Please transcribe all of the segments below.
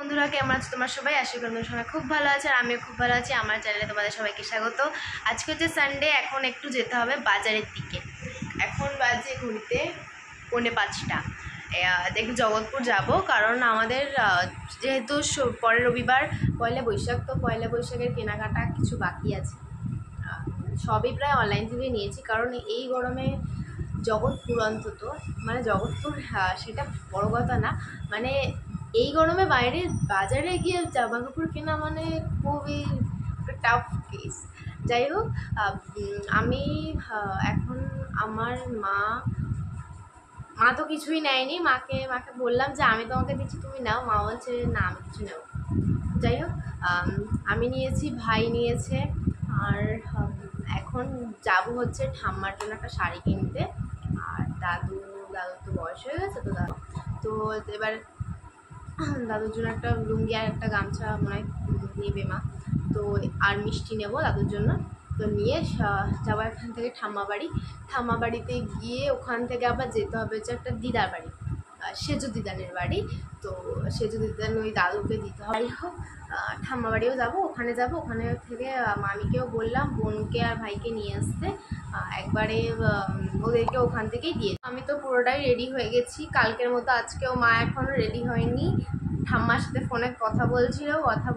বন্ধুরা কেমন আছো তোমরা সবাই? আশা করি তোমরা সবাই খুব ভালো আছো আর আমিও খুব ভালো আছি। আমার চ্যানেলে তোমাদের সবাইকে স্বাগত। আজকে হচ্ছে সানডে, এখন একটু যেতে হবে বাজারের দিকে। এখন বাজে ঘুরতে 4:45। একটু জগৎপুর যাব, কারণ আমাদের যেহেতু পরের রবিবার পয়লা বৈশাখ, তো পয়লা বৈশাখের কেনাকাটা কিছু বাকি আছে। সবই প্রায় অনলাইন থেকে নিয়েছি, কারণ এই গরমে জগৎপুর অন্তত, মানে জগৎপুর সেটা বড় কথা না, মানে এই গরমে বাইরে বাজারে গিয়ে জামা কাপড় কেনা মানে খুবই টাফ কেস। যাই হোক, আমি এখন আমার মা তো কিছুই নেয়নি। মাকে বললাম যে আমি তোমাকে দিচ্ছি, তুমি নাও। মা বলছে না, আমি কিছু নেব। যাই হোক, আমি নিয়েছি, ভাই নিয়েছে, আর এখন যাব হচ্ছে ঠাম্মার জন্য একটা শাড়ি কিনতে। আর দাদুর তো বয়স হয়ে গেছে, তো এবার দাদুর জন্য একটা লুঙ্গি আর একটা গামছা মনে হয় নেবে মা। তো আর মিষ্টি নেব দাদুর জন্য। তো নিয়ে যাবো এখান থেকে ঠাম্মা বাড়িতে গিয়ে ওখান থেকে আবার যেতে হবে হচ্ছে একটা দিদার বাড়ি, সেজু দিদানের বাড়ি। তো সেজু দিদান ওই দাদুকে দিতে হবে। যাই হোক, ঠাম্মা বাড়িও যাবো, ওখানে থেকে মামিকেও বললাম বোনকে আর ভাইকে নিয়ে আসতে, একবারে ওদেরকে ওখান থেকেই দিয়ে। আমি তো পুরোটাই রেডি হয়ে গেছি কালকের মতো। আজকেও মা এখনও রেডি হয়নি, ঠাম্মার সাথে ফোনে কথা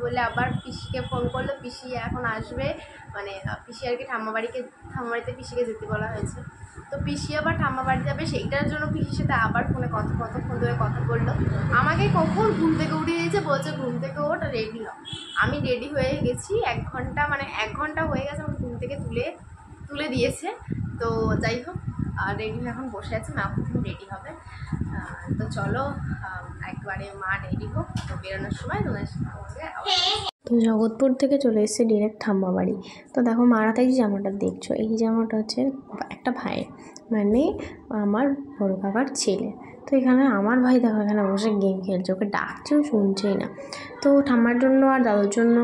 বলে আবার পিসিকে ফোন করলো। পিসি এখন আসবে, মানে পিসি আর কি ঠাম্মা বাড়িতে পিসিকে যেতে বলা হয়েছে। তো পিসি আবার ঠাম্মা বাড়ি যাবে, সেইটার জন্য পিসির সাথে আবার ফোনে কতক্ষণ ধরে কথা বললো। আমাকে কখন ঘুম থেকে উঠিয়ে দিয়েছে, বলছে ঘুম থেকে ওটা রেডি হ। আমি রেডি হয়ে গেছি 1 ঘন্টা, মানে 1 ঘন্টা হয়ে গেছে আমার ঘুম থেকে তুলে দিয়েছে। তো যাই হোক, রেডি হয়ে এখন বসে আছে, মা প্রথম রেডি হবে। তো চলো একবারে মা রেডি হোক, তো বেরোনোর সময় তোমাদের সঙ্গে। তো জগৎপুর থেকে চলে এসেছে ডিরেক্ট ঠাম্মা বাড়ি। তো দেখো মারাতে যে জামাটা দেখছো, এই জামাটা হচ্ছে একটা ভাইয়ের, মানে আমার বড় কাকার ছেলে। তো এখানে আমার ভাই দেখো এখানে বসে গেম খেলছে, ওকে ডাকছেও শুনছেই না। তো ঠাম্মার জন্য আর দাদুর জন্য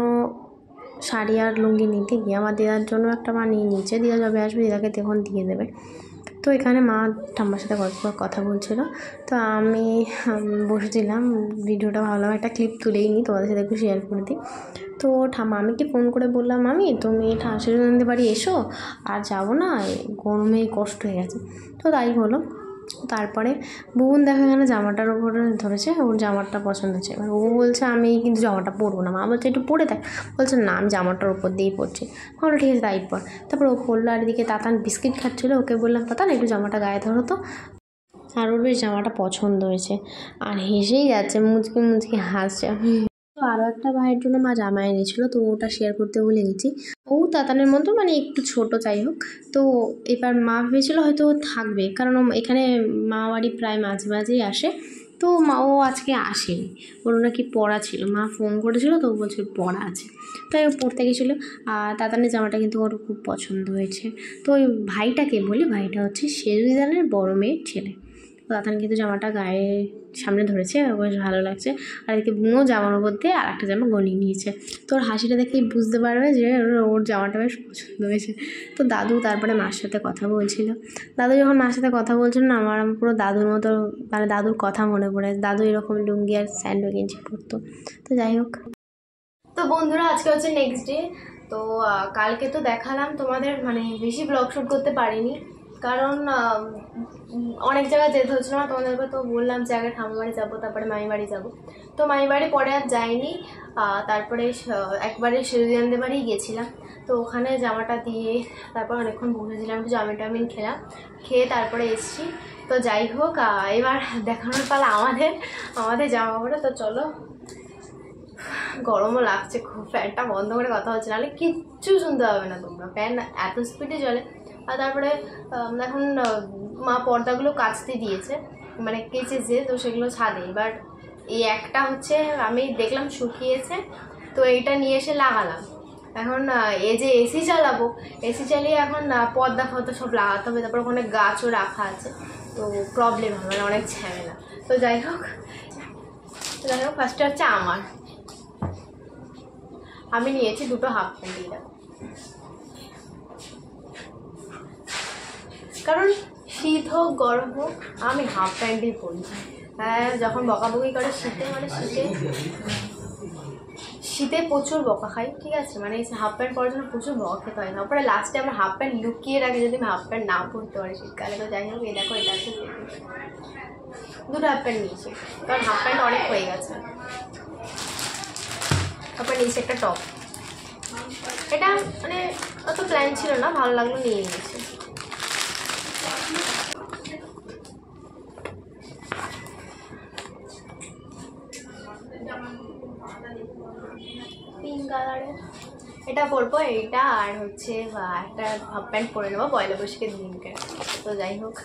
শাড়ি আর লুঙ্গি নিতে গিয়ে আমার দিদার জন্য একটা মা নিয়ে নিচ্ছে। দিদা যবে আসবে দিদাকে তখন দিয়ে দেবে। তো এখানে মা ঠাম্মার সাথে কথা বলছিল। তো আমি বসেছিলাম, ভিডিওটা ভালো একটা ক্লিপ তুলেই নিই, তোমাদের সাথে একটু শেয়ার করে দিই। তো মামিকে ফোন করে বললাম, মামি তুমি শাশুড়িদের বাড়ি এসো, আর যাবো না, গরমে কষ্ট হয়ে গেছে। তো তাই হলো। তারপরে বোন দেখো এখানে জামাটার উপরে ধরেছে, ওর জামাটা পছন্দ হচ্ছে। এবার ও বলছে আমি কিন্তু জামাটা পরবো না। মা বলছে একটু পরে দেখ, বলছে না আমি জামাটার উপর দিয়েই পরছি। ভালো, ঠিক আছে তাই পর। তারপর ও পরলো, আর এদিকে তাতান বিস্কিট খাচ্ছিলো, ওকে বললাম তাতান একটু জামাটা গায়ে ধরো তো। আর ওর বেশ জামাটা পছন্দ হয়েছে, আর হেসেই যাচ্ছে, মুচকি হাসছে। তো আরও একটা ভাইয়ের জন্য মা জামা এনেছিলো, তো ওটা শেয়ার করতে ভুলে গেছি। ও তাতানের মতো, মানে একটু ছোট, যাই হোক। তো এবার মা ভেবেছিলো হয়তো থাকবে, কারণ এখানে মা বাড়ি প্রায় মাঝে মাঝেই আসে। তো ও আজকে আসেনি, ওর নাকি পড়া ছিল। মা ফোন করেছিলো, তো ও বলছিল পড়া আছে, তাই ও পড়তে গেছিলো। আর তাতানের জামাটা কিন্তু ওর খুব পছন্দ হয়েছে। তো ওই ভাইটাকে বলি, ভাইটা হচ্ছে সেজুদিদানের বড় মেয়ের ছেলে। তো তাতান কিন্তু জামাটা গায়ে সামনে ধরেছে, বেশ ভালো লাগছে। আর এদিকে বুনো জামার উপর দিয়ে আর একটা জামা গনিয়ে নিয়েছে। তো ওর হাসিটা দেখেই বুঝতে পারবে যে ওর জামাটা বেশ পছন্দ হয়েছে। তো দাদু তারপরে মার সাথে কথা বলছিল। দাদু যখন মার সাথে কথা বলছিল না, আমার পুরো দাদুর মতো, মানে দাদুর কথা মনে পড়ে। দাদু এরকম লুঙ্গি আর স্যান্ডো গেঞ্জি পরতো। তো যাই হোক, তো বন্ধুরা আজকে হচ্ছে নেক্সট ডে। তো কালকে তো দেখালাম তোমাদের, মানে বেশি ব্লগ শ্যুট করতে পারিনি, কারণ অনেক জায়গায় যেতে হচ্ছিল না তোমাদেরকে। তো বললাম যে আগে ঠাম্মা বাড়ি যাবো, তারপরে মামি বাড়ি যাবো। তো মামি বাড়ি পরে আর যাইনি। তারপরে একবারে সেজুদিদানদের বাড়ি গেছিলাম। তো ওখানে জামাটা দিয়ে তারপর অনেকক্ষণ বসেছিলাম, একটু চাউমিন খেলাম, খেয়ে তারপরে এসছি। তো যাই হোক, এবার দেখানোর পালা আমাদের জামা কাপড়ে। তো চলো, গরমও লাগছে খুব, ফ্যানটা বন্ধ করে কথা হচ্ছে, নাহলে কিচ্ছু শুনতে হবে না তোমরা, ফ্যান এত স্পিডে চলে। আর তারপরে এখন মা পর্দাগুলো কাচতে দিয়েছে, মানে কেচেছে, তো সেগুলো ছাদে। এবার এই একটা হচ্ছে আমি দেখলাম শুকিয়েছে, তো এইটা নিয়ে এসে লাগালাম। এখন এই যে এসি চালাবো, এসি চালিয়ে এখন পর্দা ফর্দা সব লাগাতে হবে, তারপর ওখানে গাছও রাখা আছে, তো প্রবলেম হবে, মানে অনেক ঝামেলা। তো যাই হোক ফার্স্টে হচ্ছে আমি নিয়েছি দুটো হাফ প্যান্ট, দেখো, কারণ শীত হোক গরম হোক আমি হাফ প্যান্টই পরি। হ্যাঁ, যখন বকাবকি করে শীতে, মানে শীতে শীতে প্রচুর বকা খাই, ঠিক আছে, মানে হাফ প্যান্ট পরার জন্য প্রচুর বকা খেতে হয় না। তারপরে লাস্টে আমরা হাফ প্যান্ট লুকিয়ে রাখি যদি আমি হাফ প্যান্ট না পরতে পারি শীতকালে। তো যাই হোক, এই দেখো এটা আছে, দুটো হাফ প্যান্ট নিয়েছি কারণ হাফ প্যান্ট অনেক হয়ে গেছে। তারপর নিয়েছি একটা টপ, এটা মানে অত প্ল্যান ছিল না, ভালো লাগলো নিয়ে নিয়েছি। পিঙ্ক কালারের এটা পরবো, এইটা আর হচ্ছে একটা হাফ প্যান্ট পরে নেবো পয়লা বৈশাখের দিনকে। তো যাই হোক,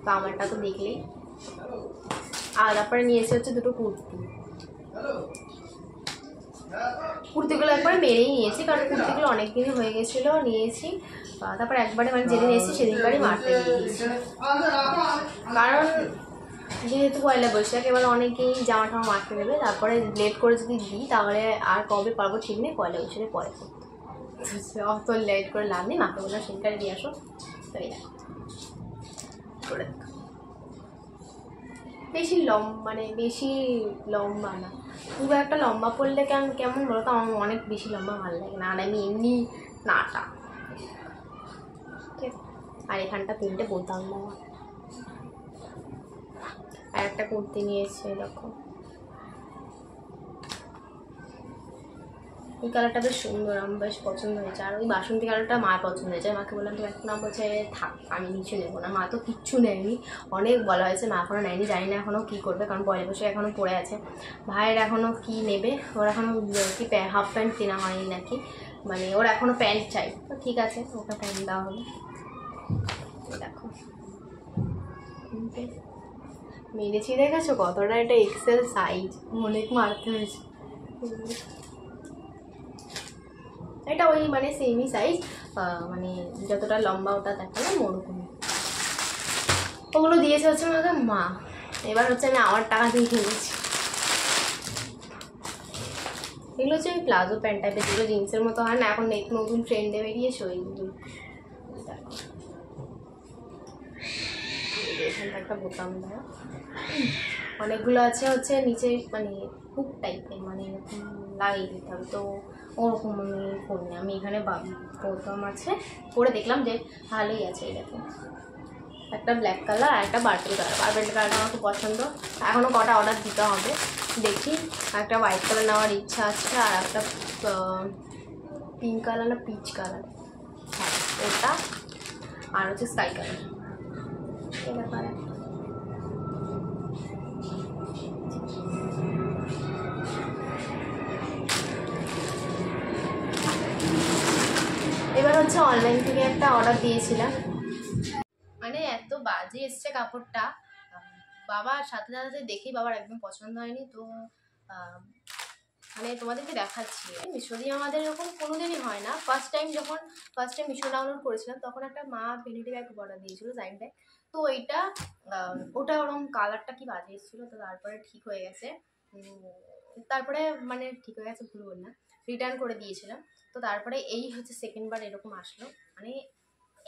তো আমারটা তো দেখলেই। আর তারপরে নিয়েছি হচ্ছে দুটো কুর্তি। কুর্তিগুলো একবারে মেরেই নিয়েছি কারণ কুর্তিগুলো অনেক দিনই হয়ে গেছিলো, নিয়েছি। তারপর একবারে মানে যেদিন এসেছি সেদিনকারই মারতে দিয়ে দিয়েছি, কারণ যেহেতু পয়লা বৈশাখ এবার অনেকেই জামা টামা মারতে দেবে, তারপরে লেট করে যদি দিই তাহলে আর কবে পারবো ঠিক নেই, পয়লা বৈশাখে পরে অত লেট করে লাভ নেই, মাকে বললাম সেদিনকারে দিয়ে আসো। তো এই দেখো করে দেখো, বেশি লম্বা না, খুব একটা লম্বা পড়লে কেমন বলো তো, আমার অনেক বেশি লম্বা ভালো লাগে না, আর আমি এমনি নাটা। আর এখানটা 3টে বোতাম দেওয়া। আর একটা কুর্তি নিয়েছে দেখো, এই কালারটা বেশ সুন্দর, আমার বেশ পছন্দ হয়েছে। আর ওই বাসন্তী কালারটা মার পছন্দ হয়েছে, মাকে বললাম তো একটা নাম বলছে থাক আমি নিচে নেবো না। মা তো কিচ্ছু নেয়নি, অনেক বলা হয়েছে, মা এখনও নেয়নি, জানি না এখনও কী করবে কারণ পয়লা বৈশাখ এখনও পড়ে আছে। ভাইয়ের এখনও কী নেবে, ওর এখনও কি হাফ প্যান্ট কেনা হয়নি নাকি, মানে ওর এখনও প্যান্ট চাই। তো ঠিক আছে, ওকে প্যান্ট দেওয়া হবে। দেখো মেরেছি, দেখেছো কতটা, এটা এক্সেল সাইজ, অনেক মারতে হয়েছে। এটা ওই মানে সেমই সাইজ, মানে যতটা লম্বা ওটা দেখালাম ওরকমই। ওগুলো দিয়েছে হচ্ছে আমাকে মা, এবার হচ্ছে আমি আমার টাকা দিয়ে কিনেছি। এগুলো হচ্ছে ওই প্লাজো প্যান্ট টাইপের, যেগুলো জিন্সের মতো হয় না, এখন নতুন ট্রেন্ডে বেরিয়েছে ওইগুলো। এখানটা একটা বোতাম দেওয়া, অনেকগুলো আছে হচ্ছে নিচে মানে হুক টাইপের, মানে এরকম লাগিয়ে দিতে হবে। তো ওরকম আমি করিনি, আমি এখানে বোতাম আছে পরে দেখলাম যে ভালোই আছে। এই দেখো একটা ব্ল্যাক কালার আর একটা বার্বেল কালার, বার্বেল কালারটা আমার খুব পছন্দ, এখনও কটা অর্ডার দিতে হবে দেখি। একটা হোয়াইট কালার নেওয়ার ইচ্ছা আছে, আর একটা পিঙ্ক কালার না পিচ কালার, হ্যাঁ ওটা, আর হচ্ছে স্কাই কালার। এটা কালার এবার হচ্ছে অনলাইন থেকে একটা অর্ডার দিয়েছিলাম, মানে এত বাজে এসছে কাপড়টা, বাবার সাথে সাথে দেখেই বাবার একদম পছন্দ হয়নি। তো মানে তোমাদেরকে দেখাচ্ছি, মিশো দিয়ে আমাদের এরকম কোনোদিনই হয় না। ফার্স্ট টাইম মিশো ডাউনলোড করেছিলাম তখন একটা মা ভ্যানিটি ব্যাগ অর্ডার দিয়েছিল, সাইড ব্যাগ। তো ওটা ওরকম কালারটা কি বাজে এসেছিলো, তো তারপরে ঠিক হয়ে গেছে, মানে ঠিক হয়ে গেছে ভুল বললাম, রিটার্ন করে দিয়েছিলাম। তো তারপরে এই হচ্ছে সেকেন্ডবার এরকম আসলো, মানে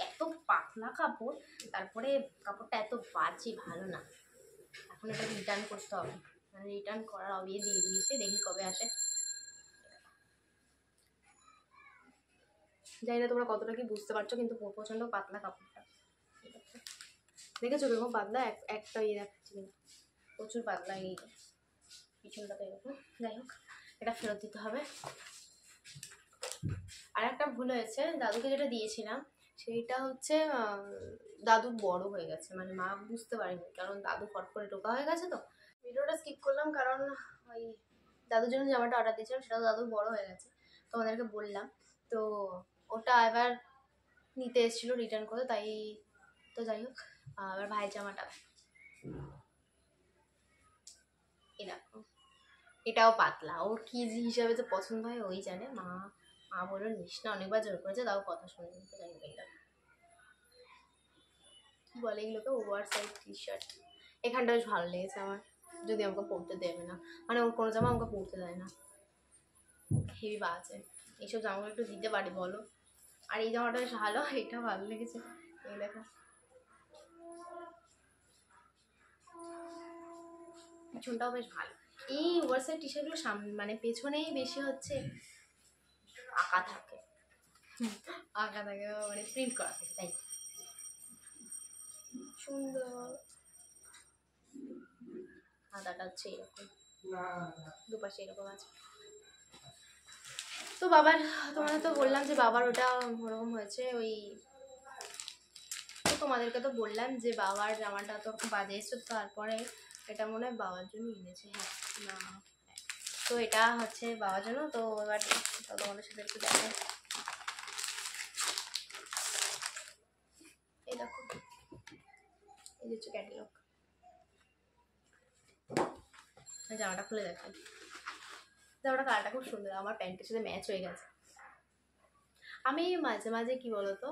এত পাতলা কাপড়, তারপরে কাপড়টা এত বাজে, ভালো না। এখন এটা রিটার্ন করতে হবে, মানে রিটার্ন করার অবিয়ে দিয়ে দিয়েছে, দেখি কবে আসে। জানি না তোমরা কতটা কি বুঝতে পারছো, কিন্তু প্রচণ্ড পাতলা কাপড়টা, দেখেছো এরকম পাতলা, একটা ইয়ে দেখাচ্ছি, প্রচুর পাতলা। এই পিছনটাতে এরকম, যাই হোক এটা ফেরত দিতে হবে। আর একটা ভুল হয়েছে, দাদুকে যেটা দিয়েছিলাম সেইটা হচ্ছে দাদুর বড় হয়ে গেছে, মানে মা বুঝতে পারেনি, কারণ দাদু ফট করে ঢোকা হয়ে গেছে। তো ভিডিওটা স্কিপ করলাম কারণ ওই দাদুর জন্য জামাটা অর্ডার দিয়েছিলাম সেটাও দাদুর বড় হয়ে গেছে, তোমাদেরকে বললাম। তো ওটা এবার নিতে এসেছিলো রিটার্ন করে, তাই তো যাই হোক, এবার ভাইয়ের জামাটা এই দেখো, এটাও পাতলা, ওর কি হিসাবে যে পছন্দ হয় ওই জানে। মা বললো নিস না, অনেকবার জোর করেছে, তাও কথা শুনে নিতে জানি। এটা কি বলে এগুলোকে, ওভার সাইজ টি শার্ট, এখানটা বেশ ভালো লেগেছে আমার, যদি আমাকে পরতে দেবে না, মানে ওর কোনো জামা আমাকে পরতে দেয় না, হেভি বাজে। এইসব জামাগুলো একটু দিতে পারি বলো। আর এই জামাটা বেশ ভালো, এটা ভালো লেগেছে, এই দেখো পিছনটাও বেশ ভালো। এই ওভারসাইজ টি শার্টগুলো সামনে মানে পেছনেই বেশি হচ্ছে আঁকা থাকে, আঁকা থাকে মানে প্রিন্ট করা থাকে, তাই সুন্দর। হাতাটা হচ্ছে এরকম, দুপাশে এরকম আছে। তো বাবার, তোমাদের তো বললাম যে বাবার ওটা ওরকম হয়েছে ওই, তো তোমাদেরকে তো বললাম যে বাবার জামাটা তো বাজে এসছে, তারপরে এটা মনে হয় বাবার জন্য এনেছে, হ্যাঁ না হ্যাঁ। তো এটা হচ্ছে বাবার জন্য। তো এবার তোমাদের সাথে একটু দেখো, এই দেখো এই যে হচ্ছে ক্যাটালগ, জামাটা খুলে দেখো, জামাটা কালারটা খুব সুন্দর, আমার প্যান্টের সাথে ম্যাচ হয়ে গেছে। আমি মাঝে মাঝে কি বলতো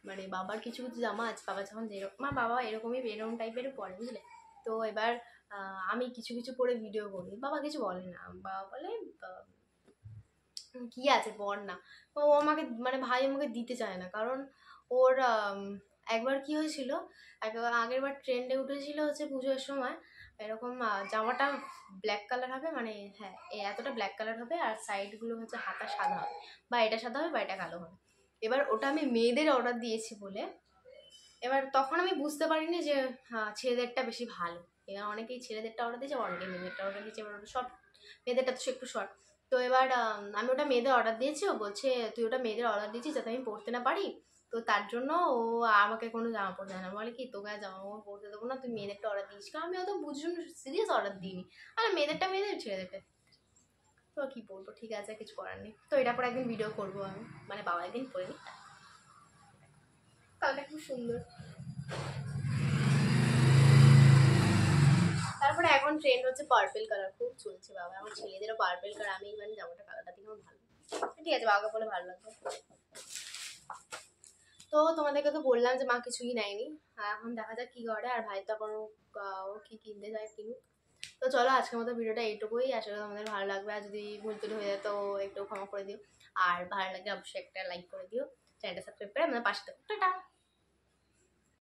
মানে বাবার কিছু কিছু জামা আছে, বাবা যখন যেরকম, আমার বাবা এরকমই এরকম টাইপেরও পরে বুঝলে। তো এবার আমি কিছু কিছু পরে ভিডিও করি, বাবা কিছু বলে না, বাবা বলে কি আছে পর না। ও আমাকে মানে ভাই আমাকে দিতে চায় না, কারণ ওর একবার কি হয়েছিল, আগের বার ট্রেন্ডে উঠেছিল হচ্ছে পুজোর সময় এরকম জামাটা ব্ল্যাক কালার হবে, মানে হ্যাঁ এতটা ব্ল্যাক কালার হবে আর সাইডগুলো হচ্ছে হাতা সাদা হবে, বা এটা সাদা হবে বা এটা কালো হবে। এবার ওটা আমি মেয়েদের অর্ডার দিয়েছি বলে, এবার তখন আমি বুঝতে পারিনি যে ছেলেদেরটা বেশি ভালো। এবার অনেকেই ছেলেদেরটা অর্ডার দিয়েছে, অনেকে মেয়েদেরটা অর্ডার দিয়েছে, এবার ওটা শর্ট, মেয়েদেরটা তো একটু শর্ট। তো এবার আমি ওটা মেয়েদের অর্ডার দিয়েছি, ও বলছে তুই ওটা মেয়েদের অর্ডার দিয়েছিস যাতে আমি পড়তে না পারি, তো তার জন্য ও আমাকে কোনো জামা পড়তে দেয় না, বলে কি তোকে জামা কাপড় পড়তে দেবো না, তুই মেয়েদেরটা অর্ডার দিয়েছিস, কারণ আমি অত বুঝুন সিরিয়াস অর্ডার দিইনি, আর মেয়েদেরটা মেয়েদের ছেলেদেরটা, তো কি বলবো, ঠিক আছে কিছু করার নেই। তো এটা পরে একদিন ভিডিও করবো আমি, মানে বাবা একদিন করে নি, কালারটা খুব সুন্দর। তারপরে এখন ট্রেন্ড হচ্ছে পার্পেল কালার, খুব চলছে বাবা, আমার ছেলেদেরও পার্পেল কালার, আমি মানে জামাটা কালারটা দেখে আমার ভালো, ঠিক আছে বাবাকে বলে ভালো লাগবে। তো তোমাদেরকে তো বললাম যে মা কিছুই নেয়নি, আর এখন দেখা যাক কি করে, আর ভাই তো এখন ও কি কিনতে যায় কিনুক। তো চলো আজকের মতো ভিডিওটা এইটুকুই, আশা করি তোমাদের ভালো লাগবে, আর যদি ভুল টুল হয়ে যায় তো একটু ক্ষমা করে দিও, আর ভালো লাগলে অবশ্যই একটা লাইক করে দিও, চ্যানেলটা সাবস্ক্রাইব করে আমাদের পাশে থাকো, টাটা।